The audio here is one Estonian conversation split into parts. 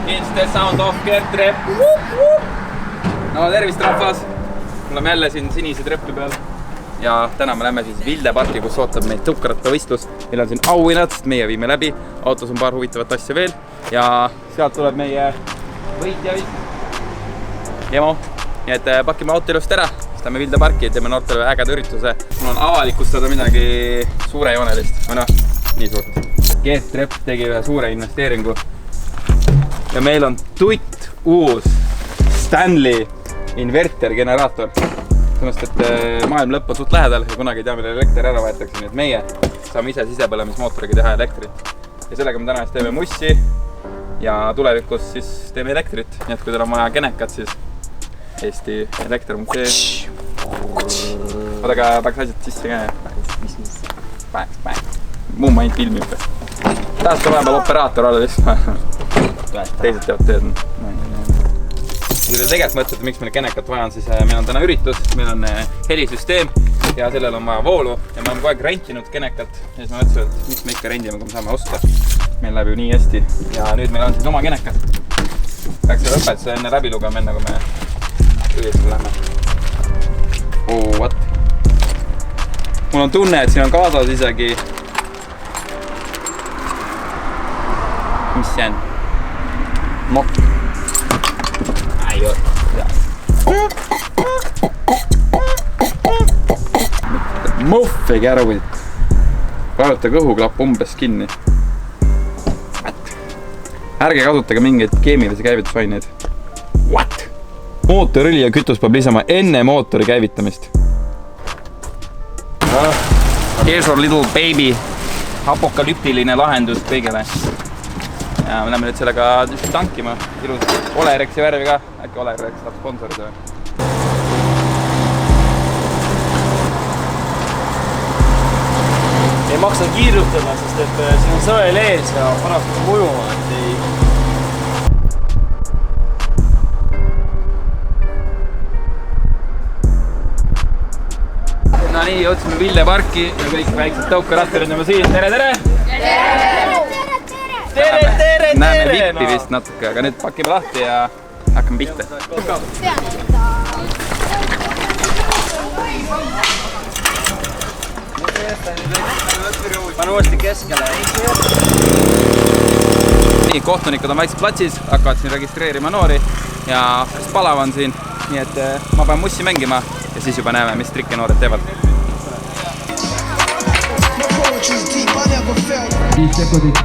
It's the sound of Gert Trepp. No tervist rahvas! Me oleme jälle siin sinise treppi peal. Ja täna me lähme siis Vilde parki, kus ootab meid tõukarattavõistlus. Meil on siin auhinnad, sest meie viime läbi. Autos on paar huvitavat asja veel. Ja sealt tuleb meie võitja vist. Jemo. Nii et pakime auto ilusti ära. Siis lähme Vilde parki, teeme noortele ägeda ürituse. Mul on avalikustada midagi suurejoonelist. Või noh, nii suurt. Gert Trepp tegi ühe suure investeeringu. Ja meil on tutt uus Stanley inverter-generaator. Sõnast, et maailm lõpp on suht lähedal ja kunagi ei tea, mille elekter ära võetakse. Nii et meie saame ise sisepõlemismootoriga teha elektrit. Ja sellega me täna siis teeme mussi ja tulevikus siis teeme elektrit. Nii et kui teil on vaja kenekat, siis Eesti elekter.ee. Odaga päks asjad sisse ka. Päks. Muu ma ainult filmib. Tahas ka vahepeal operaator olla lihtsalt. Teised teevad tööd. Kui te tegelikult mõtlete, miks meil kenekat vaja on, siis meil on täna üritus. Meil on helisüsteem ja sellel on vaja voolu. Ja me oleme kogu aeg rentinud kenekat. Ja siis me mõtlesin, et miks me ikka rendime, kui me saame osta. Meil läheb ju nii hästi. Ja nüüd meil on siis oma kenekas. Peaks selle õpetuse enne läbi lugema, enne kui me üritusele lähme. What? Mul on tunne, et siin on kaasas isegi. Mis see on? Mokk. Ai ole. Muhvi kärvit. Vajuta kõhuklapp umbes kinni. Ärge kasutage mingeid keemilisi käivitusaineid. What? Mootorõli ja kütus peab lisama enne mootori käivitamist. Here's our little baby. Apokalüptiline lahendus kõigele. Ja me läheme nüüd sellega tankima. Ilus Olereksi värvi ka. Äkki Olereks saab sponsorida. Ei maksa kiirutada, sest et siin on sõel ees ja parast on mujuma, et ei... No nii, jõudsime Vilde parki ja kõik väiksed tõukaratturid on siin. Tere! Näeme vippi vist natuke, aga nüüd pakime lahti ja hakkame pihta. Pane uuesti keskele. Nii, kohtunikud on väikses platsis, hakkavad siin registreerima noori ja päris palav on siin. Nii et ma pean mussi mängima ja siis juba näeme, mis trikke noored teevad. 5 sekundit.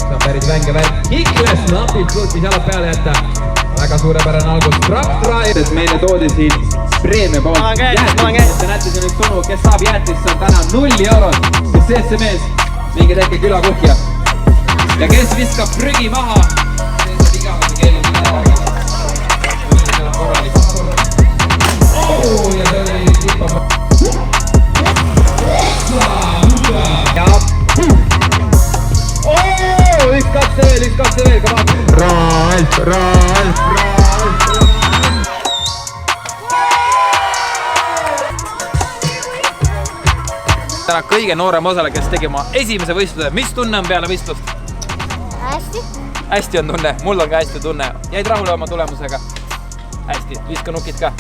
See on päris vänge värk. Ikles napilt suutis jalad peale jätta. Väga suurepärane algus. Trapp-traid. Meile toodi siin preemia poolt jäätis. Te näete siin üks tunu, kes saab jäätist, see on täna 0 eurot. Kus sees see mees? Mingi teke külakuhja. Ja kes viskab prügi maha? See saab igavese keelu mida järgi. Seal on korralik. Ja see oli tipa. Ja. Üks katse veel, come on. Ralf. Täna kõige noorem osale, kes tegi oma esimese võistluse. Mis tunne on peale võistlust? Hästi. Hästi on tunne, mul on ka hästi tunne. Jäid rahule oma tulemusega? Hästi, viska nukid ka.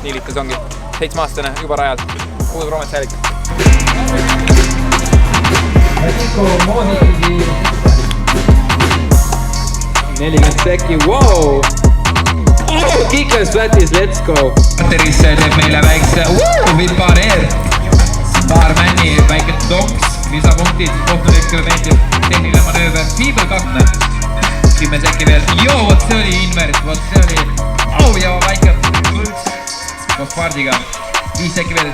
Nii liikas ongi. 7-aastane, juba rajal. Uud roomed säälid. 40 sekki, wow! Kikles flatis, let's go! Teris teeb meile väikse vipareer. Paar männi, väike toks, lisapunktid, kohtunikule meeldib tehniline manööver, fiibelkakne. 10 sekki veel, vot see oli invert, vot see oli ja väike pulks koos pardiga. 5 sekki veel,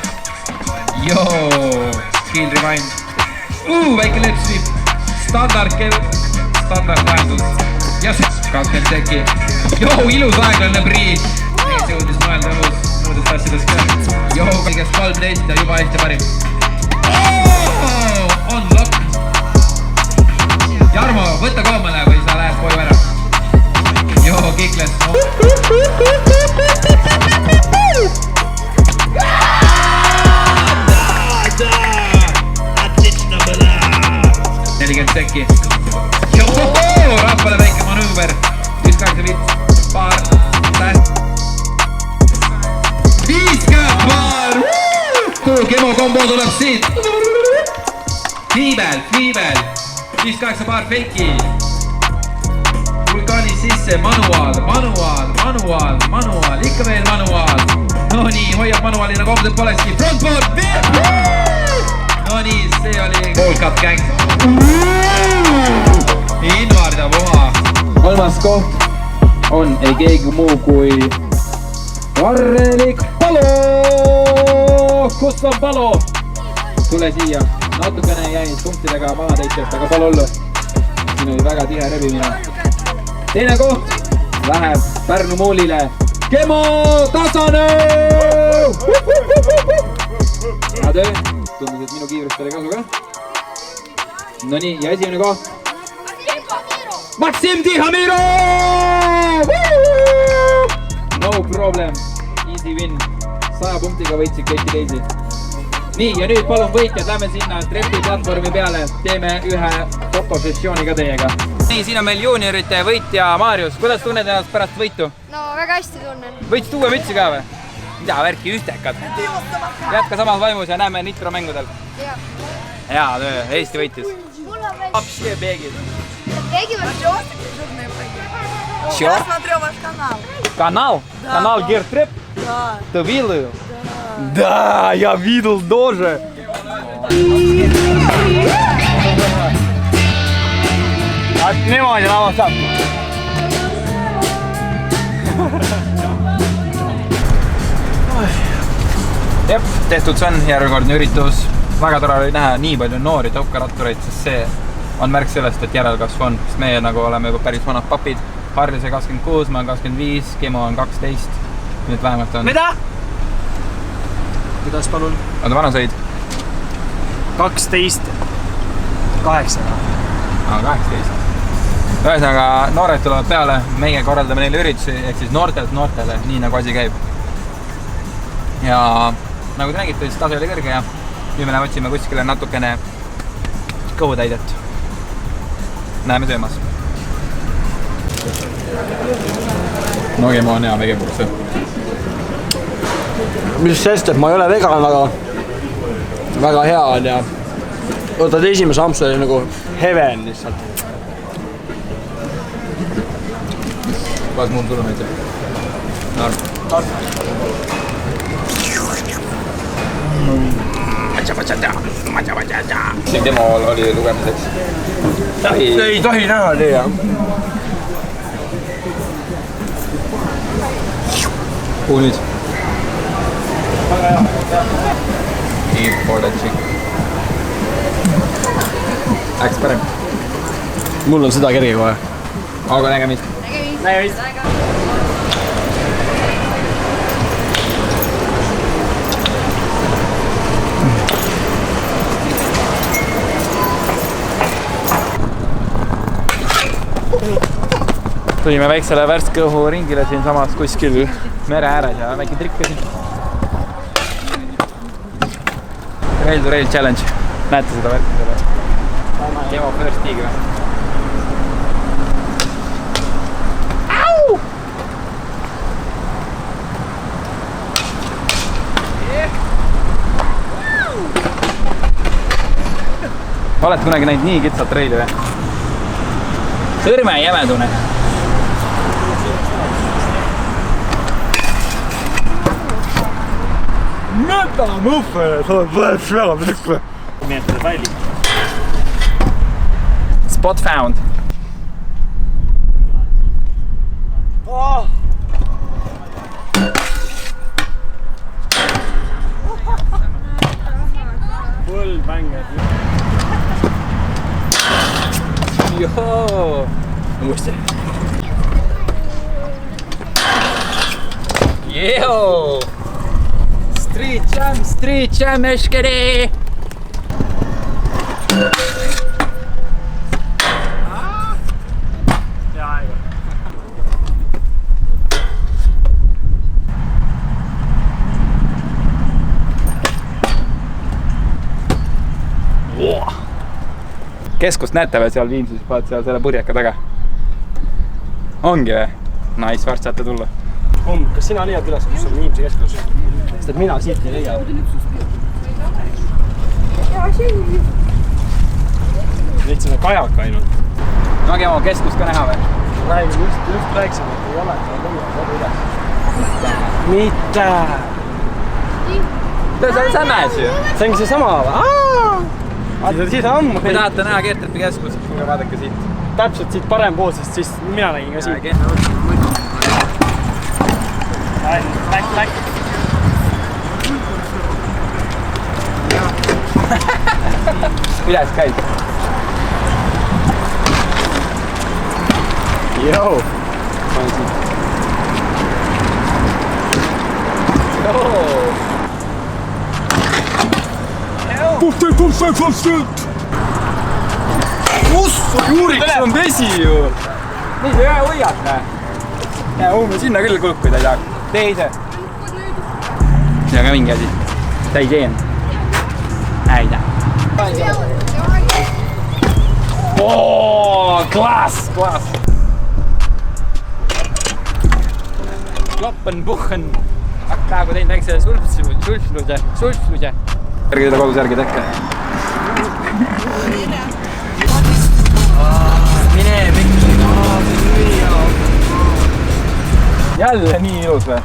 skill rewind. Väike lepsvip, standard lahendus. Ja 20 sekki. Ilus aeglane priis. Mees jõudis mõelda muudest asjadest ka. Kõigest 13 ja juba hästi parim. On lock. Jarmo, võtta koomale või sa lähed koju ära. Kikles. Otsikoon äkki. Rahvale väike manööver. 1.85, paar, läht. 50 paar. Kemo kombo tuleb siit. Fiibel. 5.8 paar feiki. Vulkaanis sisse, manuaal, ikka veel manuaal. No nii, hoiab manuaali nagu homsed polekski. Frontboard, no nii, see oli Volkat Gang. Invarda puha. Kolmas koht on ei keegi muu kui Karrelik Palo. Kus on Palo? Tule siia. Natukene jäin punktidega maha teistelt, aga pole hullu. Siin oli väga tihe rebimine. Teine koht läheb Pärnu muulile. Kemo Tasane! Hea töö. Tundus, et minu kiirust oli kasu ka. No nii, ja esimene koht. Maksim Tihamirov! No problem. Easy win. 100 punktiga võitsid kõiki teisi. Nii, ja nüüd palun võitjad, lähme sinna trepi platvormi peale. Teeme ühe fotosessiooni ka teiega. Nii, siin on meil juuniorite võitja Marius. Kuidas tunned ennast pärast võitu? No väga hästi tunnen. Võitsid uue mütsi ka või? Mida värki, ühtekad? Jätka samas vaimus ja näeme Nitro mängudel. Hea töö, Eesti võitis. Вообще бегает. Чё? Я смотрел ваш канал. Канал? Да. Канал Гертрэп? Да. Ты видел? Да. Да, я видел тоже. Niimoodi lavastab. Jep, tehtud see on järjekordne üritus. Väga tore oli näha nii palju noori tõukarattureid, sest see on märk sellest, et järelkasv on. Sest meie nagu oleme juba päris vanad papid. Harri see 26, ma on 25, Kemo on 12. Nüüd vähemalt on... Mida? Kuidas palun? Oota, vana sõid? 12. 8. 18. Ühesõnaga, noored tulevad peale, meie korraldame neile üritusi, ehk siis noortelt noortele, nii nagu asi käib. Ja nagu te nägite, siis tase oli kõrge ja nüüd me läheme otsime kuskile natukene kõhutäidet. Näeme söömas. No Kemo on hea vegepuks. Mis sest, et ma ei ole vegan, aga väga hea on ja võtad esimese ampsu oli nagu heaven lihtsalt. Vaat mul tuleb näitab. Narv. Siin Kemol oli lugemiseks. Ei tohi näha teie. Kuhu nüüd? Eat for that chick. Läks parem. Mul on seda kerge kohe. Aga nägemist. Nägemist. Tulime väiksele värske õhu ringile siin samas kuskil mere ääres ja väike trikk siin. Rail to Rail Challenge. Näete seda värki? Kemo First Tiger. Au! Oled kunagi näinud nii kitsalt reili või? Sõrme jämedune. Mõta muffe, sa oled võet väga pükkve. Meeldib väli. Spot found. Full banger. Joo. Uuesti. Joo. Street jam, eskeri. keskust näete või seal Viimsis, vaat seal selle purjeka taga? Ongi või? Nice, varsti saate tulla. Kas sina leiad üles, kus on Viimsi keskus? Sest et mina siit ei leia. Leid seda kajaka ainult. No aga oma keskust ka näha või? Räägime just rääkisime, et ei ole, et leia seda üles. Mitte! See on mäes ju. See ongi see sama või? Siis ammu. Kui tahate näha Keertrepi keskust, vaadake siit. Täpselt siit parempoolsest, siis mina nägin ka siit. Läk. Üles käid? Joo! Puhtalt! Juuriks on vesi ju! Nii see ühe hoiate. Ja umbes sinna küll kulkuida ei saa. Tee ise. Ja ka mingi asi. Ta ei teen. Äida. Klaas! Kloppenbuchen. Praegu tein väikse sulfluse. Järgi teda kodus järgi tekke. Jälle nii ilus või?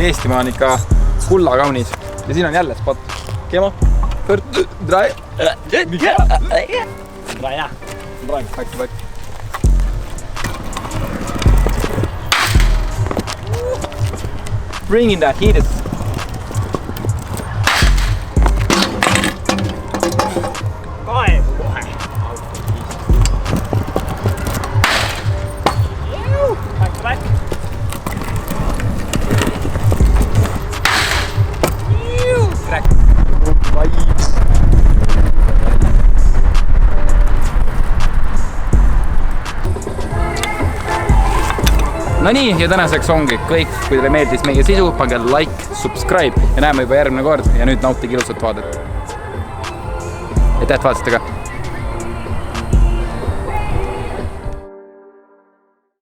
Eestimaa on ikka kulla kaunis. Ja siin on jälle spot. Kemo. Drai. Pakki. Bring in that heat. No nii, ja tänaseks ongi kõik. Kui teile meeldis meie sisu, pange like, subscribe ja näeme juba järgmine kord. Ja nüüd nautige ilusat vaadet. Aitäh, et vaatasite ka.